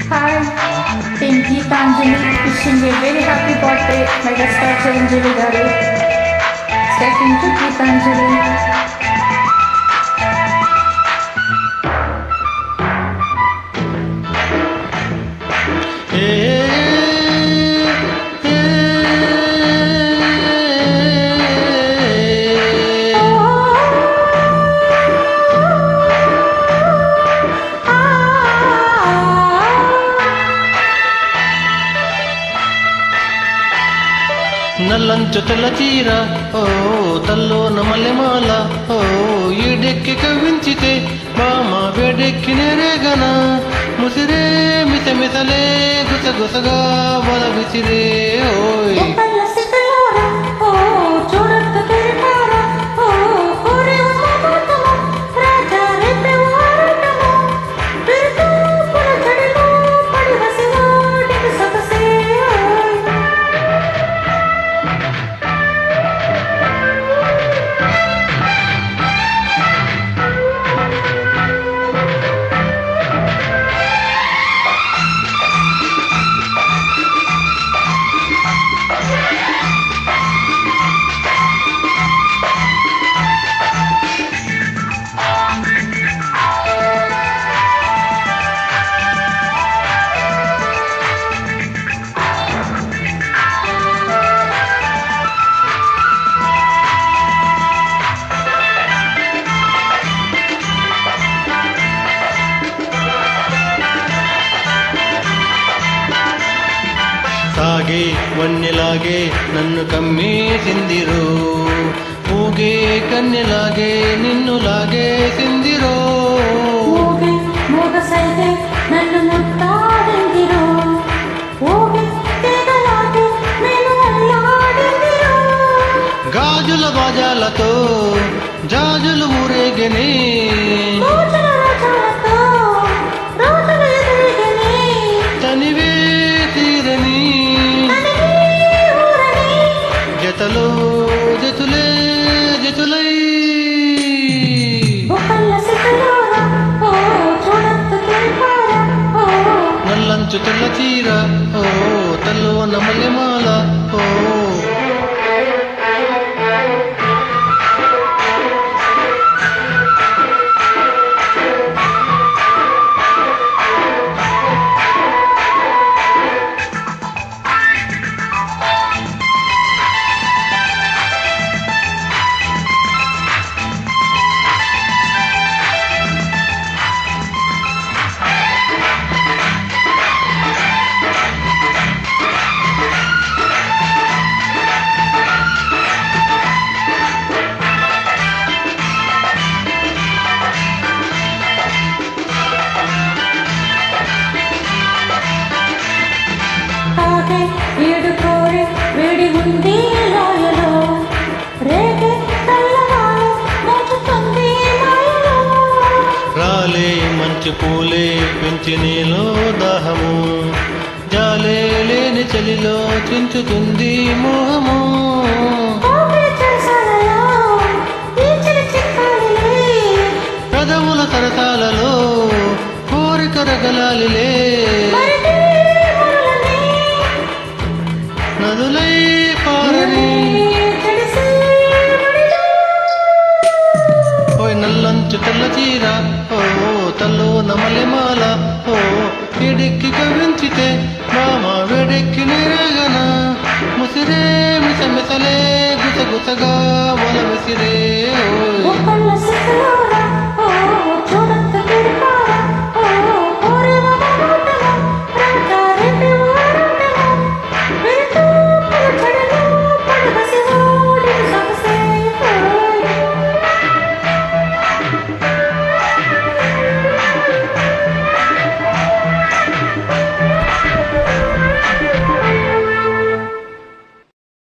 Hi, team Geetanjali wishing a very happy birthday, megastar Chiranjeevi garu. Step into Geetanjali. Nallanchu తెల్ల చీర ఓ తల్లోన మల్లెమాల ఓ ఈడెక్కి కవ్వించితే మామ వేడెక్కి నెరేగన ముసిరే మిసమిసలే గుసగుసగా వల విసిరే ఓయ్ సాగే వన్నెలాగే నన్ను కమ్మేసిందిరో ఊగే కన్నెలాగే నిన్ను లాగేసిందిరో నన్ను ముట్టాడిందిరో గాజుల బాజాలతో జాజులు ఊరేగనే తనివే తీరని జతలో జతులే జతులై నల్లంచు తెల్ల చీర ఓ తల్లోన మల్లెమాల ఓ రాలే మంచి పూలే పెంచి నీలో దాహము జాలే లేని చలిలో చించుతుంది మోహము పెదవుల సరసాలలో కోరిక రగలాలిలే నదులై పారని ఓయ్ నల్లంచు తెల్ల చీర ఓ తల్లోన మల్లెమాల ఓ ఈడెక్కి కవ్వించితే మామ వేడెక్కి నెరగన ముసిరే మిసమిసలే గుసగుసగా వల విసిరే